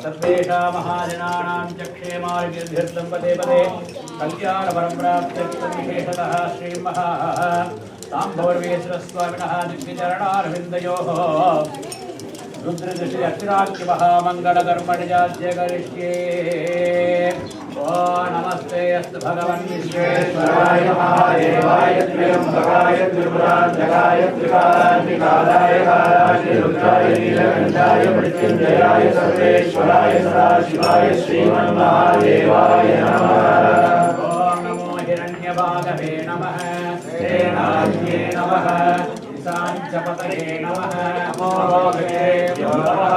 सर्वेषां महाजनानां च क्षेमार्गिर्भिर्दं पदे पदे कल्याणवरं प्राप्त्यर्थं विशेषतः श्रीमहा साम्भवर्वेश्वरस्वामिनः दिव्यचरणारविन्दयोः रुद्रदृष्टि अक्षराख्यमहामङ्गलकर्मणि करिष्ये। ओ नमस्ते अस्तु भगवन् विश्वेश्वराय महादेवाय त्र्यम्बकाय त्रिपुरान्तकाय त्रिकालाय कालाय नीलकण्ठाय मृत्युञ्जयाय सर्वेश्वराय सदाशिवाय श्रीमन्महादेवाय नमः। ॐ नमो हिरण्यभागवे नमः। सेनान्ये नमः। साञ्चपतये नमः। नमो भगवेभ्यो नमः।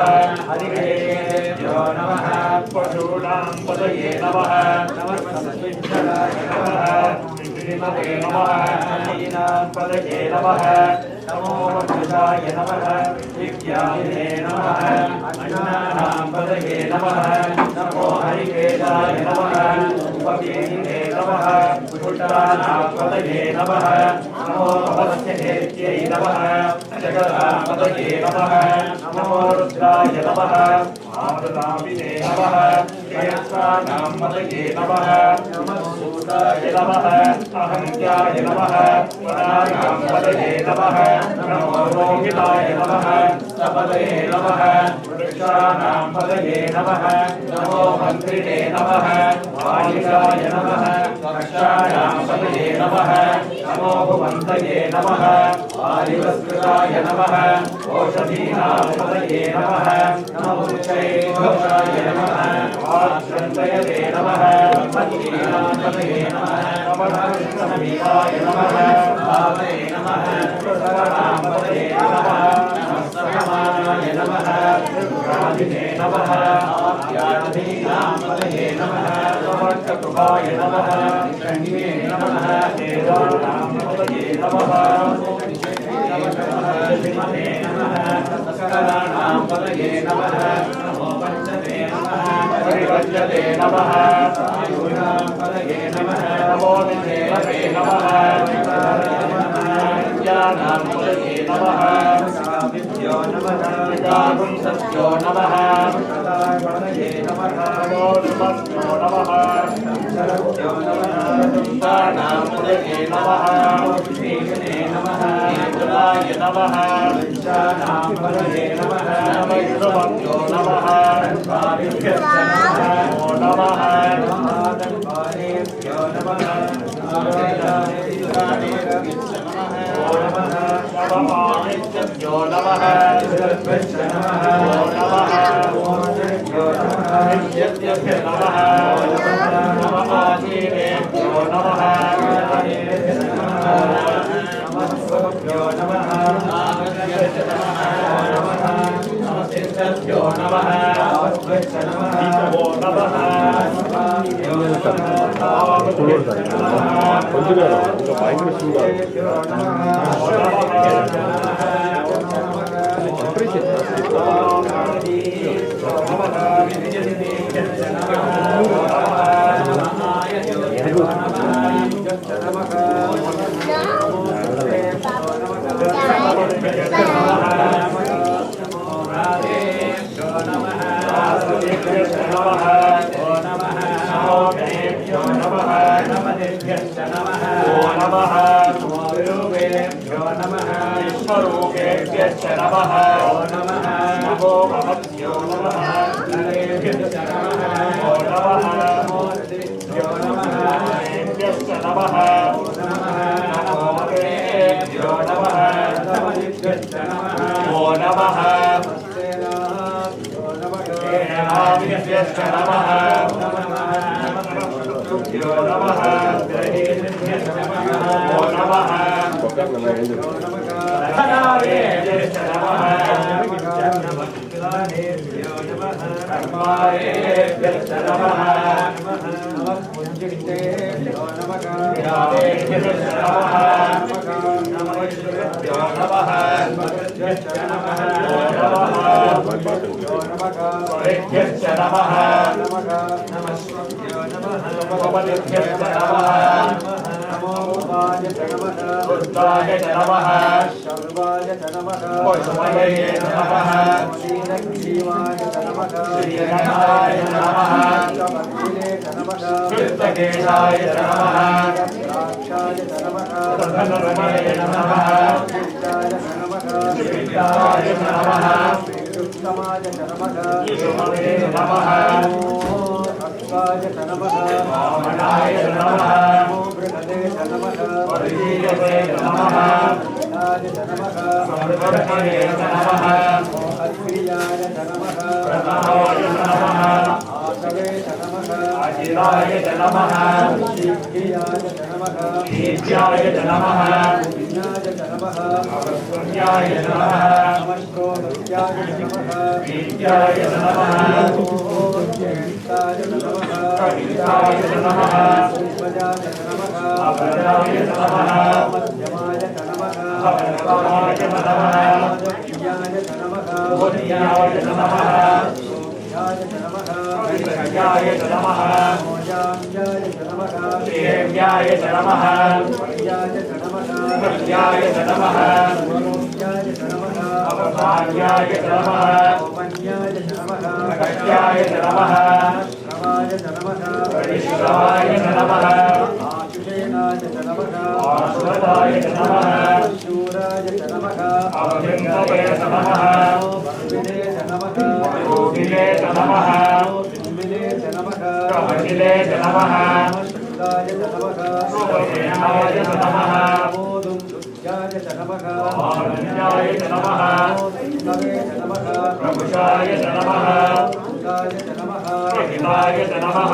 हरिभ्यो नमः। पशूनां पतये नमः। नमस्कृष्णाय नमः। श्रीमते नमः। हरिणां पतये नमः। नमो वक्षसाय नमः। दिव्याय नमः। अन्नानां पतये नमः। नमो हरिकेशाय नमः। उपवीते नमः। पुष्टानां पतये नमः। नमो भवस्यहेत्यै नमः। जगदापतये नमः। नमो रुद्राय नमः। आमृताभिने नमः। जयस्वानां पतये नमः। नमः सूताय नमः। अहंत्याय नमः। वरानां पतये नमः। नमो रोहिताय नमः। सपतये नमः। वृक्षाणां पतये नमः। नमो मन्त्रिणे नमः। वायुषाय नमः। रक्षाणां पतये नमः। नमो भुवन्तये नमः। आदिवस्कृताय नमः। ओषधीनां पतये नमः। नमो उच्चैर्घोषाय नमः। आश्रन्तयते नमः। पत्नीनां पतये नमः। नमः नमः। भावे नमः। प्रसरणां पतये नमः। नमस्सहमानाय नमः। राधिने नमः। आप्याधीनां पतये नमः। नमस्कृभाय नमः। शङ्गे नमः। देवानां पतये नमः। श्रीमते नमः। सकलानां पतये नमः। नमो पञ्चते नमः। परिवज्यते नमः। आयुषां पतये नमः। नमो देवते नमः। विद्यानां पतये नमः। विद्यो नमः। सत्यो नमः। पतये नमः। नमो नमस्यो नमः। शरद्यो नमः। तानां पतये नमः। श्रीगणे नमः। नेत्राय नमः। पंचानां पतये नमः। नमस्यो नमः। पारिभ्यो नमः। नमः महादेवाभ्यो नमः। नमो नमः। सर्वेभ्यो नमः। नमः ओमभ्यो नमः। नित्यभ्यो नमः। नमः आदिभ्यो नमः। नमस्भ्यो नमः। नागभ्यो नमः। नमस्तेभ्यो नमः। आवद्भ्यो नमः। नमो नमः। धर्माय च नमः रुद्राय च नमः सर्वाय च नमः वैष्णवे नमः श्रीरङ्गीवाय च नमः श्रीरङ्गाय नमः कृष्णवर्धिने च नमः कृष्णकेशाय नमः द्राक्षाय च नमः धनर्मये नमः विद्याय च नमः विद्याय नमः श्रीकृष्णमाय च नमः विष्णवे नमः अश्वाय च नमः वामनाय नमः बृहदे च नमः वरीयसे नमः च नमः सर्वभये नमः अक्रियाय च नमः प्रथमाय नमः आसवे च नमः अजिराय नमः शीघ्रियाय च नमः शीघ्राय नमः विज्ञाय च नमः अवस्त्याय नमः नमस्त्रोमत्याय च नमः वीर्याय नमः ज्येष्ठाय च नमः कविताय नमः पुष्पजाय च नमः अभयाय नमः मध्यमाय च नमः अवताय नमः प्रियाय च नमः बोध्याय नमः ध्याय च नमः विषयाय नमः मोजाम्याय च नमः देव्याय नमः पर्याय च नमः प्रज्ञाय नमः स्वरूप्याय च नमः अवतार्याय नमः औपन्याय च नमः अगस्त्याय नमः श्रवाय च नमः परिश्रवाय नमः आशुषेणाय च नमः आश्वताय नमः शूराय च नमः अवृन्दवे नमः वर्विणे च नमः योगिने नमः बिम्बिने च नमः प्रभजिले नमः शुद्धाय च नमः सुभजेनाय नमः नमोदुन्दुभ्याय च नमः आनन्याय नमः विष्णवे च नमः प्रभुषाय नमः भूताय च नमः प्रहिताय नमः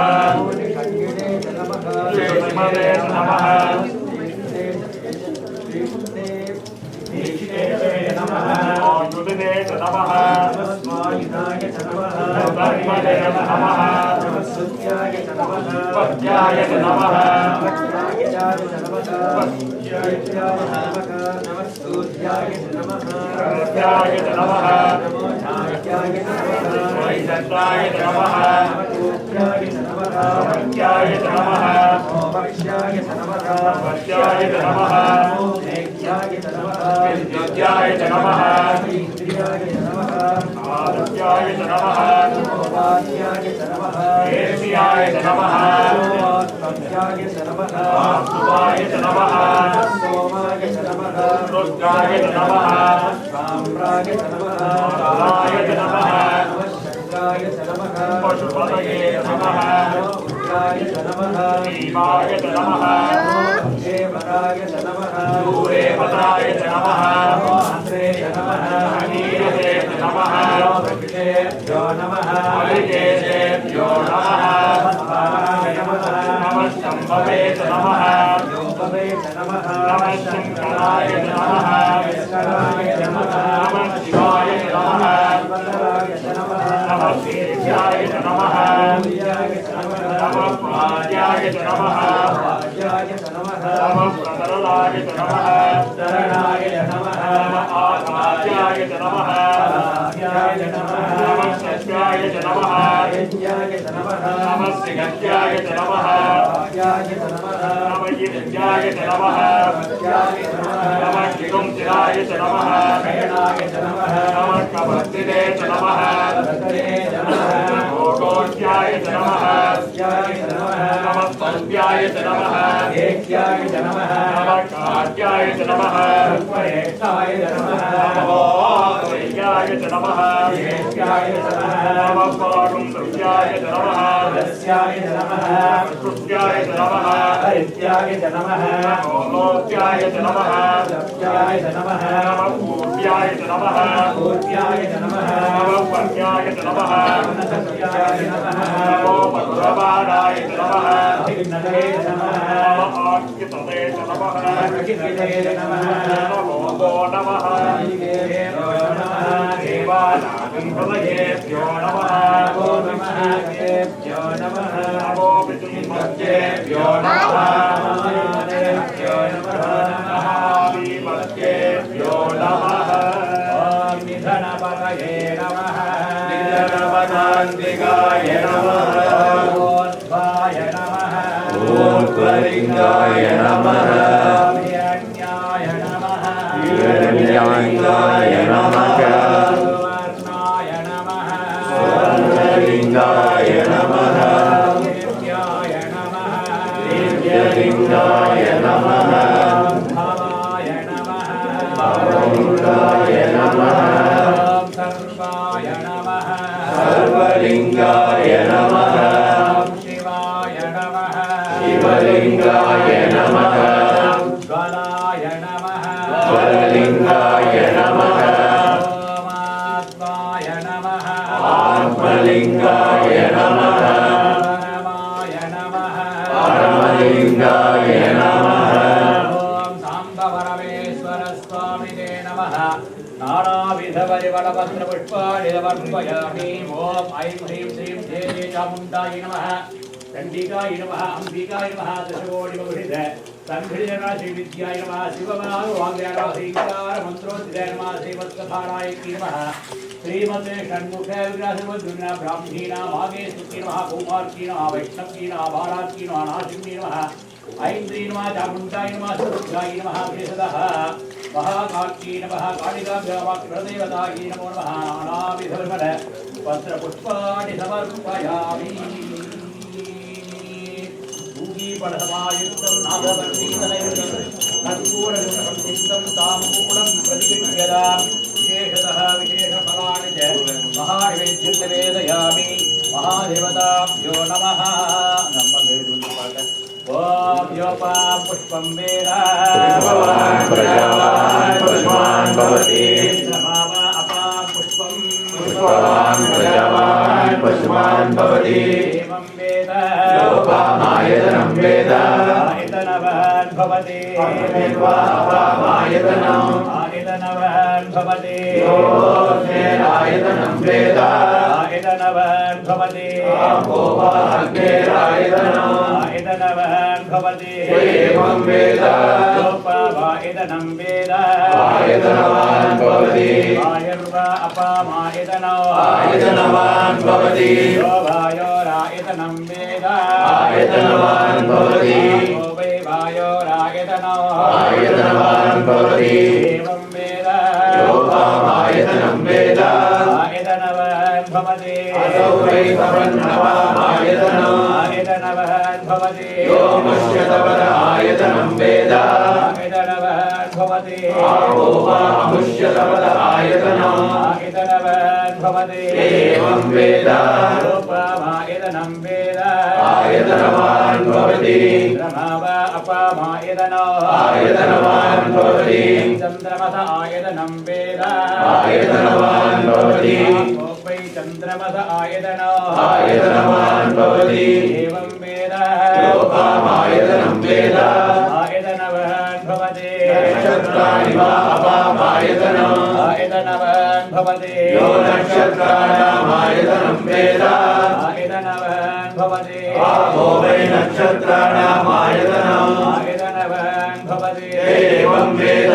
खड्गिणे च नमः श्रीमते नमः श्रीष्णे नमः युधिने नमः स्वायुधाय च नमः धर्मते नमः नमस्सुत्याय च नमः पद्याय नमः नमस्याय च नमः नमस्सूर्याय च नमः प्रत्याय नमः नमोधार्याय च नमः वैदत्ताय नमः नमोध्याय च नमः प्रत्याय नमः भक्ष्याय च नमः पद्याय नमः नैज्याय च नमः विद्युत्याय नमः इन्द्रियाय च नमः आदित्याय नमः उपाध्याय च नमः देव्याय नमः सत्याय च नमः वासुवाय नमः सोमाय च नमः रुद्राय नमः साम्राय च नमः कालाय नमः शङ्काय च नमः पशुपतये नमः उग्राय च नमः भीमाय नमः देवराय च नमः सूरेवताय नमः आन्द्रे च नमः अनीयते नमः वृक्षेभ्यो नमः हरिकेशेभ्यो नमः स्वाहाय नमः नमः शम्भवे नमः योगवे च नमः नमः शङ्कराय नमः शङ्कराय नमः नमः शिवाय नमः वरदाय च नमः नमः वीर्याय नमः सूर्याय च नमः नमः पाद्याय नमः वाज्याय च नमः नमः प्रतरलाय नमः शरणाय नमः नमः आत्माद्याय नमः आद्याय नमः नमः सत्याय नमः यज्ञाय च नमः नमः सिगत्याय नमः आद्याय च नमः नमः यज्ञाय नमः सत्याय च नमः नमः किरुंचिराय नमः शयनाय च नमः नमः कवर्तिने नमः भद्रे च नमः भोगोद्याय नमः सत्याय च नमः नमः सन्ध्याय नमः ऐक्याय च नमः नमः कार्याय नमः सर्वहेष्ठाय च नमः नमो त्रय्याय नमः ऐक्याय च नमः नमः पारुन्द्रयाय नमः रस्याय च नमः कृत्याय नमः हरित्याय च नमः नमोत्याय नमः सत्याय च नमः नमः पूर्व्याय नमः पूर्व्याय च नमः नमः पद्याय नमः सत्याय नमः नमो मधुरबाणाय नमः विघ्नदये च नमः नमः आज्ञतवे नमः प्रकितये च नमः नमो वो नमः श्रीदेवेभ्यो नमः देवानागं हृदयेभ्यो नमः नमो नमः देवेभ्यो नमः नमो विष्णुमत्येभ्यो नमः महादेवेभ्यो नमः महावीमत्येभ्यो नमः ॐ निधनपतये नमः निधनपदान्तिकाय नमः ऊर्ध्वाय नमः सर्वलिंगाय नमः हिरण्याय नमः हिरण्याय नमः सुवर्णाय नमः स्वर्णलिंगाय नमः दिव्याय नमः दिव्यलिंगाय नमः भवाय नमः भवलिंगाय नमः सर्वाय नमः सर्वलिंगाय नमः शिवाय नमः शिवलिंगाय नमः ज्वलाय नमः ज्वललिंगाय नमः ओमात्माय नमः आत्मलिंगाय नमः परमाय नमः परमलिंगाय नमः ॐ साम्बवरमेश्वर स्वामिने नमः नानाविधपरिमलपत्रपुष्पाणि समर्पयामि ॐ ऐं ह्रीं श्रीं देवी चामुण्डाय नमः चण्डिकाय नमः अम्बिकाय नमः दशकोटिबहुषित संघटितराशिविद्याय नमः शिवमानुवाङ्ग्याश्रीकार मन्त्रोत्थिताय नमः श्रीमत्कथानायकी नमः श्रीमते षण्मुख विग्रहसर्वद्रुना ब्राह्मीणा मागेशुकी नमः कौमार्की नमः वैष्णवी नमः भारात्की नमः नाशिनी नमः ऐन्द्री नमः चामुण्डाय नमः सुरुद्राय नमः विशदः महाकाली नमः कालिकाभ्यावाक्यदेवताय नमो नमः नानाविधर्मण पत्रपुष्पाणि समर्पयामि भूगीपणसमायुक्तं नागवर्णीतनयुक्तं कर्पूरगुणसंयुक्तं ताम्बूलं प्रतिगृह्यतां विशेषतः विशेषफलानि च महानैवेद्यं निवेदयामि महादेवताभ्यो नमः ॐ योपा पुष्पं वेद भगवान् प्रजावान् पुष्पान् भवति समावा अपा पुष्पं पुष्पवान् प्रजावान् पुष्पान् भवति एवं वेद योपामायतनं वेद आयतनवान् भवति अपामायतनम् आयतनवान् भवति योऽग्नेरायतनं वेद आयतनवान् भवति आपोवाग्नेरायतनम् आयतनवान् भवति एवं वेद योपावायतनं वेद आयतनवान् भवति वायुर्वा अपामायतनो आयतनवान् भवति यो वायोरायतनं वेद आयतनवान् भवति यो वै वायोरायतनो आयतनवान् भवति एवं वेद योपामायतनं वेद आयतनवान् भवति असौ वै तवन्नवामायतनम् आयतनवान् भवति योमश्यतवद आयतनं वेद आयतनवान् भवति आपो वा अमुष्यतवद आयतनम् आयतनवान् भवति एवं वेद रूपमायतनं वेद आयतनवान् भवति क्रमावा अपामायतनो आयतनवान् भवति चन्द्रमस आयतनं वेद आयतनवान् भवति वै चन्द्रमस आयतनो आयतनवान् भवति एवं वेद योपामायतनं वेद आयतनवान् भवति नक्षत्राणि वा अपामायतनम् आयतनवान् भवति यो नक्षत्राणामायतनं वेद आयतनवान् भवति आपो वै नक्षत्राणामायतनम् आयतनवान् भवति एवं वेद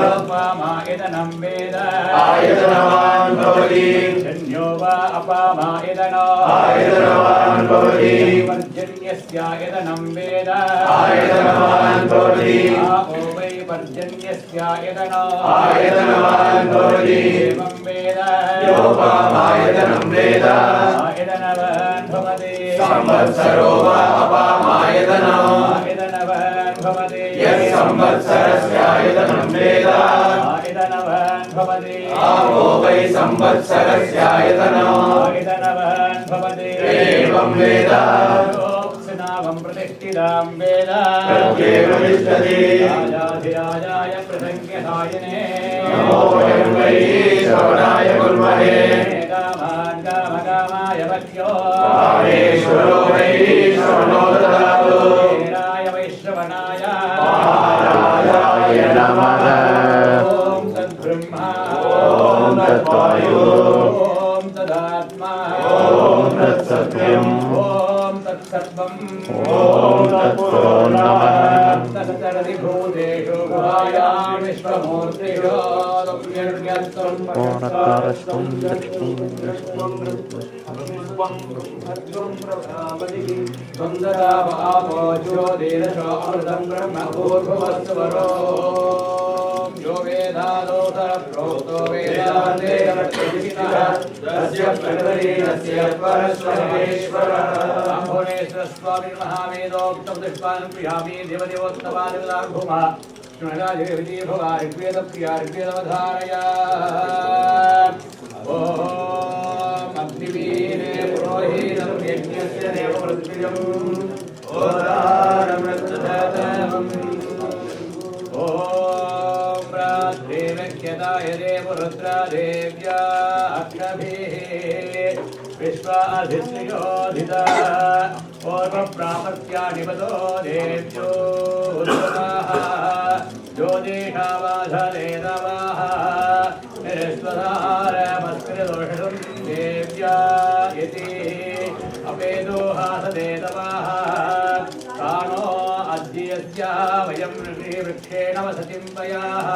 रूपमायतनं वेद आयतनवान् भवति जन्यो वा अपामायतनो आयतनवान् भवति पर्जन्यस्यायतनं वेद आयतनवान् भवति आपो वै पर्जन्यस्यायतनो आयतनवान् भवति एवं वेद योपामायतनं वेद आयतनवान् भवति संवत्सरो वा अपामायतनम् आयतनवान् भवति यत्संवत्सरस्यायतनं वेद आयतनवान् भवति आपो वै संवत्सरस्यायतनम् आयतनवान् भवति एवं वेद योक्सनामं प्रतिष्ठितां वेद प्रत्येव तिष्ठति राजाधिराजाय प्रसङ्ख्यसायिने नमो वयं वै श्रवणाय कुर्महे कामान् कामकामाय वक्यो कामेश्वरो वै श्रवणो ददातु राय वैश्रवणाय महाराजाय नमः ॐ तद्ब्रह्मा ॐ तद्वायु ॐ तदात्मा ॐ तत्सत्यम् ॐ तत्सर्वम् ॐ तत्सो नमः तत्सरति भूतेषु गुहायामि यो वेदादोतरप्रोक्तो वेदान्ते तस्य प्रणवरीनस्य परस्वरेश्वरः अम्भुरेश्वरस्वामी महावेदोक्तं पुष्पान् प्रियामि देवदेवोत्तमादिवदाघुमा श्रीमदादेवी भवा ऋग्वेदप्रिया ऋग्वेदवधारय ॐ अग्निवीरे पुरोहितं यज्ञस्य देववृत्तियम् ओदारमृतदतमम् ॐ देवख्यताय देवरुद्रादेव्या अक्षभिः विश्वाधिश्रियोधिता पूर्वप्रामर्त्यानिपदो देव्यो उत्तमाः ज्योतिषावाधले नमः निरस्वधारमस्कृदोषं देव्या इति अपेदोहासदे नमः काणो अद्यस्य वयं ऋषिवृक्षेण वसतिं वयाः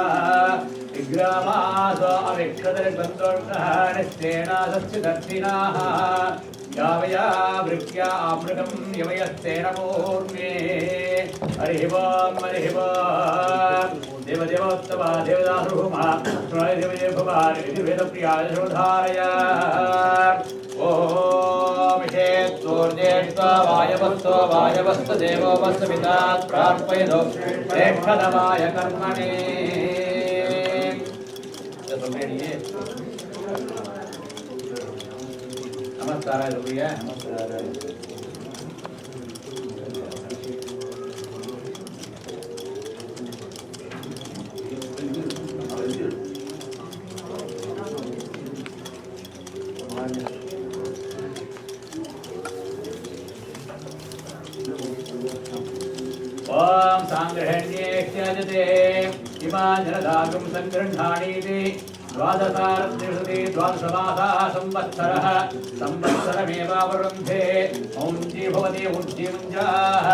विग्रामासो अविक्षतर्गन्तोषः निश्चेनासस्य दक्षिणाः यावया वृक्ष्या अमृतं यवयस्तेन मूर्मे हरिः ओम् देवदेवोत्तमा देवदासुभुमा देवदेवभुमा वेदप्रिया शोधारय ॐ शेत्तोर्जेष्वा वायवस्तो देवोपस्मितात् प्रार्पयतु प्रेक्षतमाय कर्मणे नमस्काराय भैया नमस्काराय ओम सांग्रहण्ये ख्याजते इमानदागम संग्रहणानीति द्वादशार्थिषुति द्वादशमासाः संवत्सरः संवत्सरमेवावरुन्धे औञ्जी भवति उज्जीवञ्जाः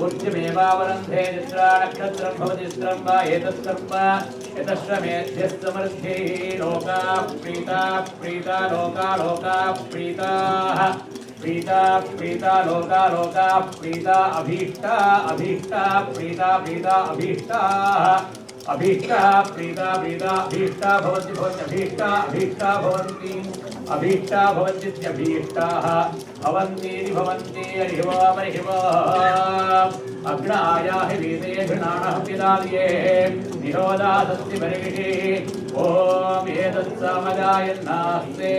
उज्जमेवावरुन्धे चित्रा नक्षत्रं भवति स्त्रं वा एतस्त्रं वा यतश्रमेध्यस्तमर्थे लोकाः प्रीता लोकाः प्रीताः प्रीता प्रीता लोका प्रीता अभीष्टा प्रीता अभीष्टाः अभीष्टा प्रीता अभीष्टा भवन्ति अभीष्टा भवन्त्यभीष्टाः भवन्ति हरिः ओम् अग्नायाहि वीते घृणाणः पिदालये निरोधासस्ति बर्हिषि ॐ एतत्सामगायन्नास्ते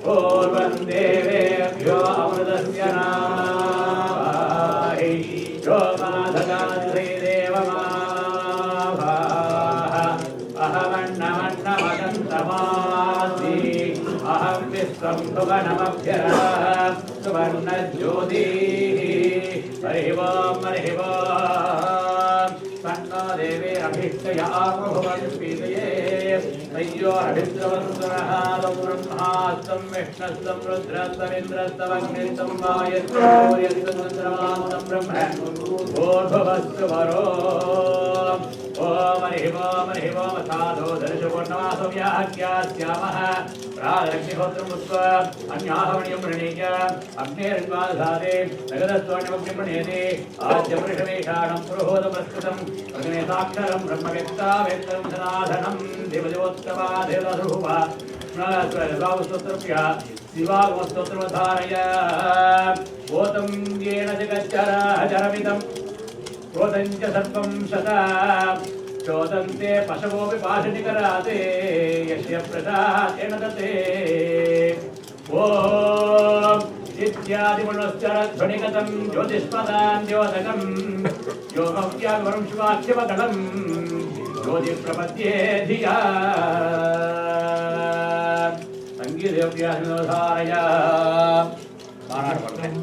पूर्वं देवेभ्यो अमृतस्य नामाहि यो माधकान्धे देवमाभाः अहमन्नमन्नमदन्तमासि अहं विश्वं भुवनमभ्यरः सुवर्णज्योतिः हरिः ओम् तन्नो देवे अभीष्टया भुवन् पीतये तयोरभिद्रवन्तरः ब्रह्मास्तं विष्णस्तं रुद्रस्तमिन्द्रस्तमग्निस्तं वायुस्तं ब्रह्म भूर्भुवस्तु वरो ॐ हरिः ओम् साधो दर्शपूर्णमासो व्याख्यास्यामः प्रारग्निहोत्रमुत्व अन्याहवण्यं प्रणीय अग्नेरन्वादधाते नगदस्त्वण्यमग्निं प्रणीयते आद्यवृषमेषाणं पुरोहोतप्रस्कृतम् अग्ने साक्षरं ब्रह्मव्यक्तावेत्तरं सनातनं देवदेवोत्तमा देवदासुभुवा स्मृतस्वरभावस्तोत्रप्रिया शिवागमस्तोत्रमधारय ओतं येन जगच्चराचरमिदं क्रोधं च सर्वं शता चोदन्ते पशवोऽपि पाशनिकराते यस्य प्रसादेन दते ॐ इत्यादिमनुश्चरध्वनिगतं ज्योतिष्मदां द्योतकं योगव्यावरं शिवाख्यवकलं ज्योतिप्रपद्ये धिया துர்கி தேவபியாசாரய மாநாடு பண்றேன்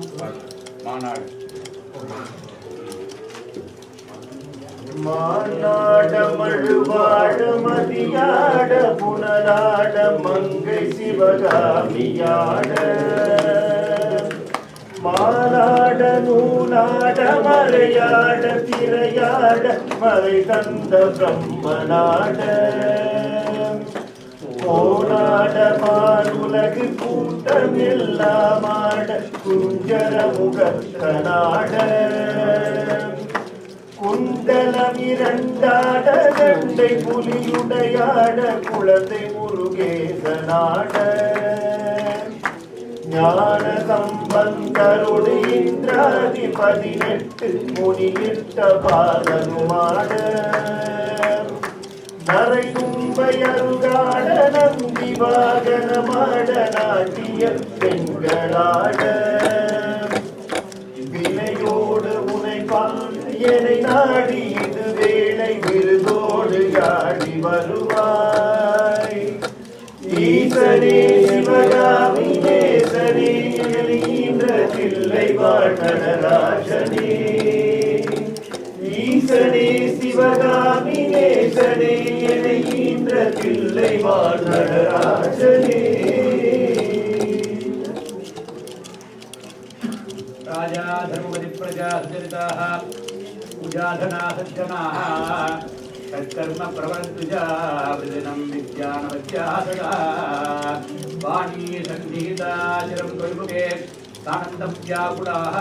மாநாடு மாநாடமழுவாட மதியாட புனராட மங்கை சிவகாமியாட மாலாட நூலாட மலையாட திரையாட மறை தந்த பிரம்மனாட போனாட மானுலகு கூட்டமெல்லாமாட குஞ்சர முகத்தனாட குண்டலமிரண்டாட கண்டை புலியுடையாட குழந்தை முருகேசனாட ஞான சம்பந்தருடு இந்திராதி 18 முனியிட்ட பாதனுமாட நரை தும்பையருகாட நந்தி வாகனமாட நாட்டிய பெண்களாட வினையோடு உனை என்னை நாடி இது வேளை விருதோடு ஆடி வருவாய் ஈசனே சிவகாமி நேசனே என்ற தில்லை வாழ்நடராஜனே ஈசனே சிவகாமி நேசனே என்ற தில்லை வாழ்நடராஜனே राजा धर्मपति प्रजा सुचरिताः पूजाधनाः सज्जनाः तत्कर्म प्रवर्तुजा वृदिनं विद्यानवत्याः सदा वाणी सन्निहिता चिरं त्वयिमुखे सानन्दं व्याकुलाः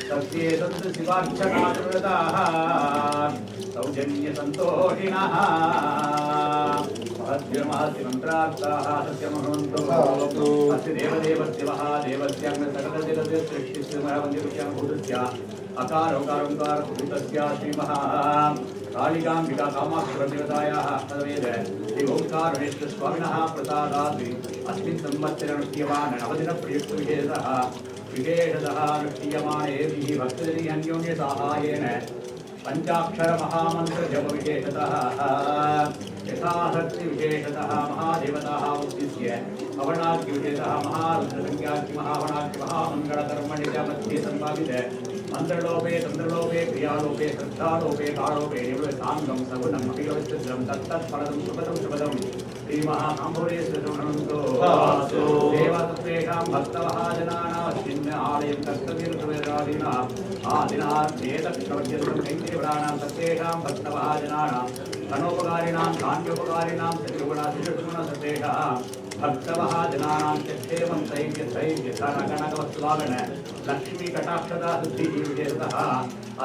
तस्ये सन्तु शिवार्चनानुव्रताः सौजन्यसन्तोषिणः महद्यमहद्यमन्त्रार्थाः सत्यमहन्तु अस्य देवदेवस्य महादेवस्याङ्ग सकलजगस्य सृष्टिस्मरवन्दिरुष्याङ्गभूतस्य अकारोकारङ्कारभूतस्य श्रीमहा कालिकाम्बिका कामाक्षरदेवतायाः तद्वेद श्री ओंकारेश्वर स्वामिनः प्रसादात् अस्मिन् संवत्सरे नृत्यमान् नवदिनप्रयुक्तविशेषतः नृत्यमानेभिः भक्तजनैः अन्योन्यसाहाय्येन पंचाक्षर महामंत्र जप विशेषतः यथाशक्ति विशेषतः महादेवताः उद्दिश्य हवनाख्य विशेषतः महारुद्रसंज्ञाख्य महावणाख्य महामंगलकर्मणि च मध्ये संभावित मंत्रलोपे तंत्रलोपे क्रियालोपे श्रद्धालोपे कालोपे निवृत्तांगं सगुणं अभिगमितं तत्तत्फलदं सुपदं श्रीमहाकाम्भोरेश्वरमनन्तो देवतत्वेषां भक्तमहाजनानां छिन्न आलयं कर्तव्यर्तवेदादीना आदिनार्थेतक्षवर्जनं कैङ्कर्यवराणां तत्तेषां भक्तमहाजनानां अनोपकारिणां कान्योपकारिणां सत्युगुणा सत्तेषां भक्तमहाजनानां क्षेमं तैर्यथैर्यथनकनकवत्सुवागण लक्ष्मी कटाक्षता सिद्धिः विशेषतः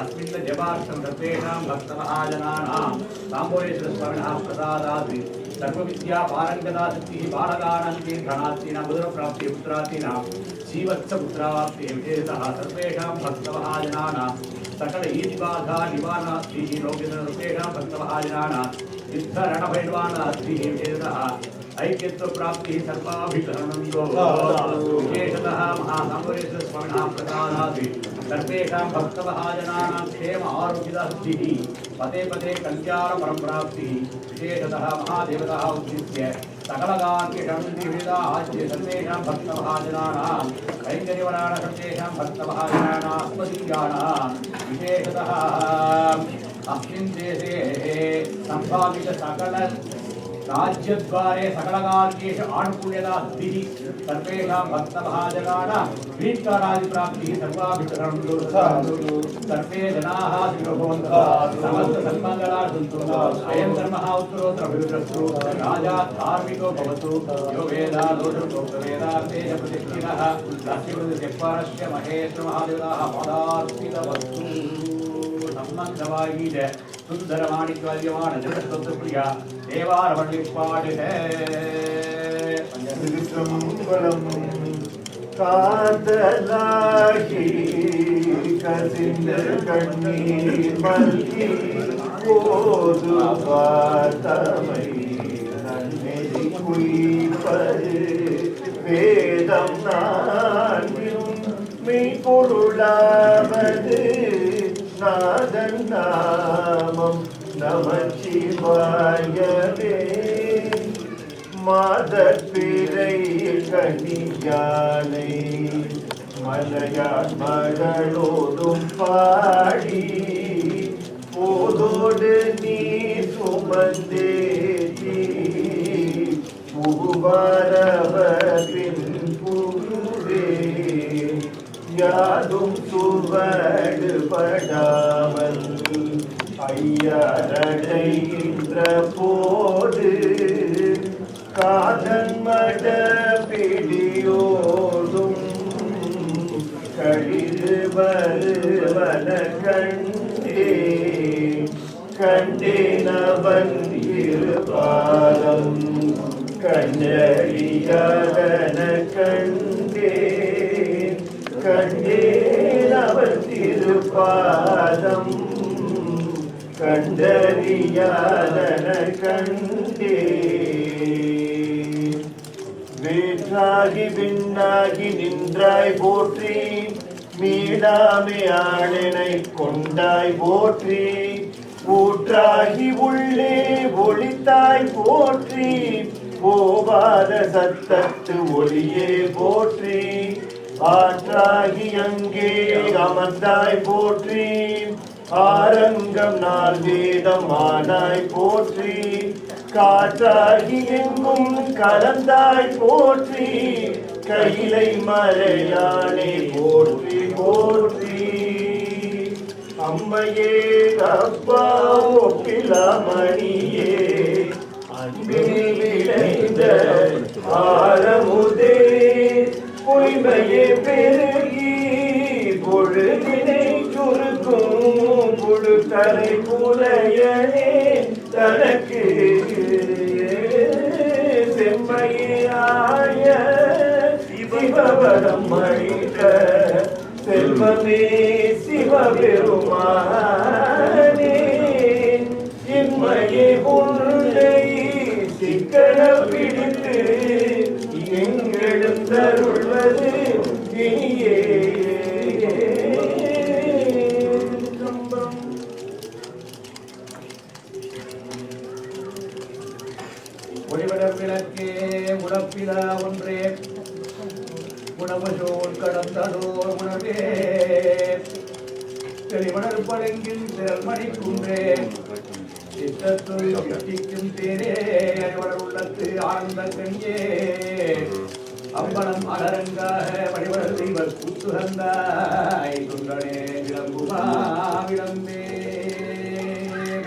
अस्मिन् जपार्थं सर्वेषां भक्तमहाजनानां काम्भोरेश्वरस्वामिनः प्रसादात् सर्वविद्या पारङ्गता सिद्धिः बालकानां दीर्घणार्थीनां बुधप्राप्तिः पुत्रार्थीनां जीवत्सपुत्राप्तिः विशेषतः सर्वेषां भक्तमहाजनानां सकल ईदिबाधा निवारणार्थिः लोकेतेषां भक्तमहाजनानां युद्धरणभैरवानार्थिः विशेषतः ऐक्यत्व प्राप्ति सर्वाभिकरणो विशेषतः महाकाम्भोरेश्वर स्वामिनः प्रसादात् सर्वेषां भक्तमहाजनानां क्षेम आरोग्यसिद्धिः पदे पदे कल्याण परम्प्राप्तिः विशेषतः महादेवताः उद्दिश्य सकलकार्यशन्तिविदाज्य सर्वेषां भक्तमहाजनानां कैङ्कर्यवराण सर्वेषां भक्तमहाजनानां स्मदीयानां विशेषतः अस्मिन् देशे सम्भावित सकल राज्यद्वारे सकलकार्येषु आनुकूल्यता सिद्धिः सर्वेषां भक्तमहाजनानां वीत्कारादिप्राप्तिः सर्वाभिकरणो सर्वे जनाः सुखभवन्तः समस्तसन्मङ्गलार्हन्तु अयं धर्मः उत्तरोत्तरभिवृद्धस्तु राजा धार्मिको भवतु यो वेदादोषोक्तवेदार्थे च प्रतिष्ठितः तस्य चत्वारस्य महेश्वरमहादेवताः पादार्पितवस्तु सम्बन्धवागीज सुंदर माणिक्यवाल्यमान जगत्तत्वप्रिया देवारवण्यपाठिते திருச்சம்பலம் காதலாகி கசிந்த கண்ணீர் மல்கி போது பார்த்தமை நன்னெறி குய்ப்பது வேதம் நான்கும் மெய்ப்பொருளாவது நாதன் நாமம் நமச்சிவாயவே மாதப்பிறை கனியானை மலையான் மகளோடும் பாடி போதோடு நீ சுமந்தேதி புகுவாரவரின் புகுவே யாதும் சுவடுபடாமல் ஐயரடைகின்ற போது காதன் மட பிடியோடும் கழிது வருவன கண்டே கண்டேனவன் இருபாதம் கண்டறியாதன கண்டே கண்டேனவன் திருபாதம் கண்டறியாதன கண்டே வேற்றாகி விண்ணாகி நின்றாய் போற்றி மீடாமை ஆளனை கொண்டாய் போற்றி ஊற்றாகி உள்ளே ஒளித்தாய் போற்றி போவாத சத்தத்து ஒளியே போற்றி ஆற்றாகி அங்கே அமர்ந்தாய் போற்றி ஆரங்கம் நாள் வேதம் ஆனாய் போற்றி காற்றாகி எங்கும் கலந்தாய் போற்றி கையிலை மறையானே போற்றி போற்றி அம்மையே அப்பா ஒப்பிலமணியே அன்பில் விளைந்த ஆரமுதே பொய்மையே பெருகி பொழுதினை சுருக்கும் புழுத்தலை புலையனே தனக்கு செம்மையே ஆய சிவபரம் அளித்த செல்வமே சிவபெருமானே இம்மையே உன்னை சிக்கன பிடித்து எங்கெழுந்தருள்வது இனியே ஒளிவடர் விளக்கே உடப்பிலா ஒன்றே உணவசோர் கடந்ததோர் உணவே தெளிவனர் பழங்கில் திரள்மணி குன்றே சித்தத்தும் தேரே அறிவடர் உள்ளத்து ஆனந்த கண்யே அம்பலம் அலரங்காக வழிவடர் தெய்வர் கூத்துகந்தாய் துண்டனே விளங்குமா விளம்பே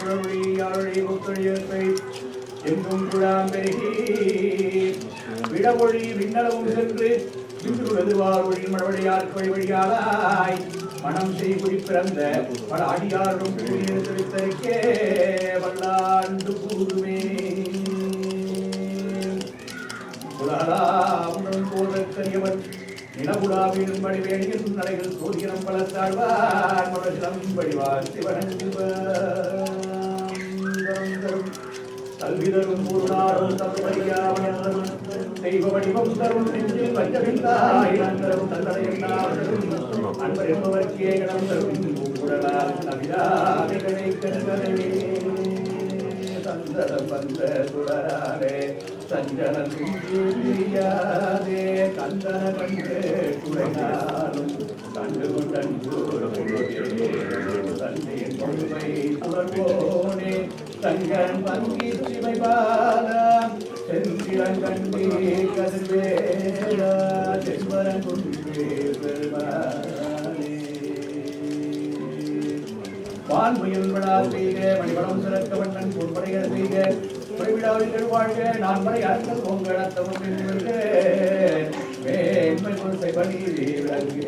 குழவி அழி முத்தொழியத்தை எங்கும் குழாம் பெருகி விடமொழி விண்ணளவும் சென்று விண்ணுழுதுவார் ஒழி மழவழியார் வழிவழியாளாய் மனம் செய் குடி பிறந்த பல அடியாரும் தெரிவித்தருக்கே வல்லாண்டு கூடுமே உலகளாவுடன் போதற்கரியவன் நிலவுலாவின் மடிவேணியின் நடைகள் சோதியம் பல தாழ்வார் மனசிலம் வடிவார் சிவனங்கிவரும் கல்விதரும் ஊருடாரும் தத்துவரியாவனும் தெய்வ வடிவம் தரும் நெஞ்சில் வஞ்சமில்லாய் நந்தரும் நல்லடையல்லாரும் அன்பர் என்பவர்க்கே இடம் தரும் உடலால் நவிதாவிகளை கண்களே சந்தனம் வந்த சுடராலே சஞ்சனம் தெரியாதே கந்தன கண்டு குறைனாலும் கண்டு தந்தையின் பொறுமை சுடர்போனே தங்கன் பங்கி சிவை பாலம் செந்திரங்கண்டி கதிர்வேலா செம்பரன் குன்றே பெருமானே வான்முயல் விழா செய்க மணிவளம் சிறக்க வண்ணன் பொன்படைகள் செய்க விழாவில் வாழ்க நான் மறை அரசல் பொங்கடத்தமும் மேன்மை கொள்கை பணி விளங்குக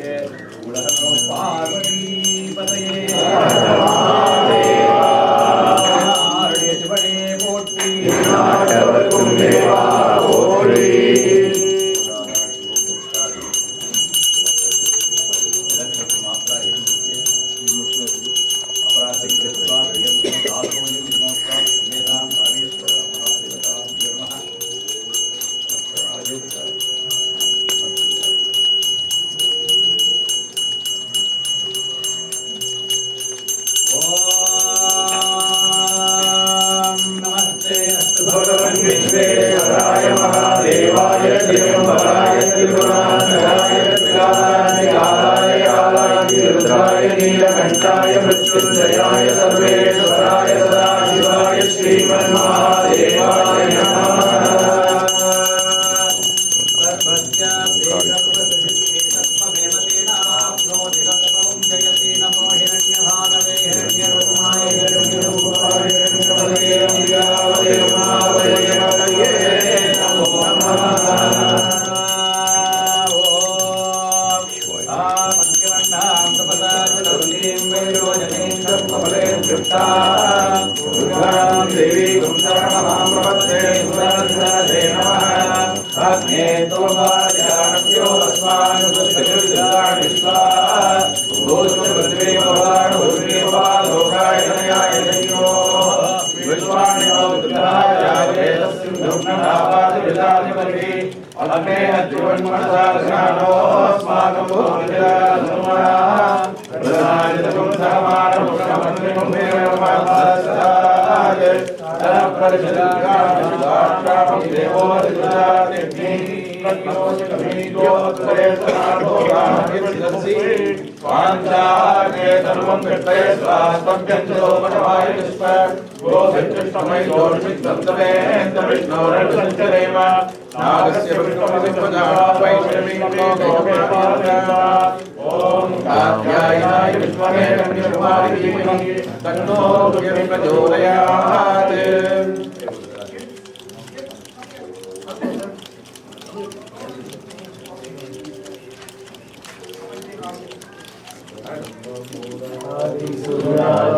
உலகம் பார்வதி பதையே சிவனே போற்றி भगवन् विश्वेश्वराय देवाय दिगंबराय त्रिपुरांतकाय त्रिकालाय कालाय रुद्राय नीलकंठाय मृत्युंजयाय सर्वेश्वराय सदाशिवाय श्रीमन्महादेवाय नमः।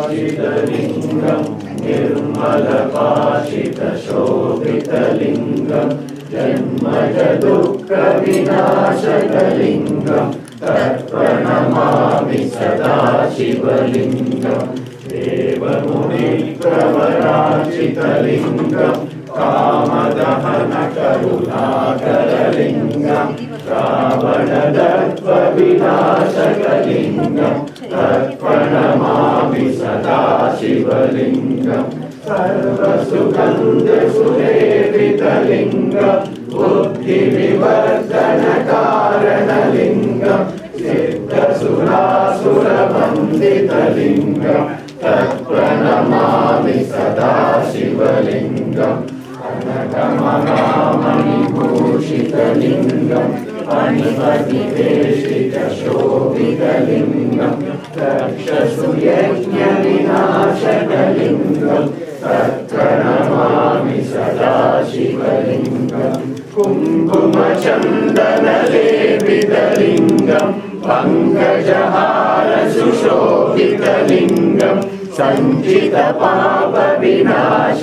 सुराजितलिङ्गं निर्मलपाशितशोभितलिङ्गं जन्मजदुःखविनाशकलिङ्गं तत्प्रणमामि सदा शिवलिङ्गं देवमुनिप्रवराचितलिङ्गं कामदहनकरुणाकरलिङ्गं रावणदर्पविनाशकलिङ्गं तत्प्रणमामि सदा शिवलिङ्गं सर्वसुगन्धसुलेपितलिङ्गं बुद्धिविवर्धनकारणलिङ्गं सिद्धसुरासुरवन्दितलिङ्गं तत्प्रणमामि सदा शिवलिङ्गं कनकमहामणिभूषितलिङ्गं मणिमतिवेशितशोभितलिङ्गं तक्षसुयज्ञविनाशकलिङ्गं तत्प्रणमामि सदा शिवलिङ्गं कुङ्कुमचन्दनलेपितलिङ्गं पङ्कजहारसुशोभितलिङ्गं सञ्चितपापविनाश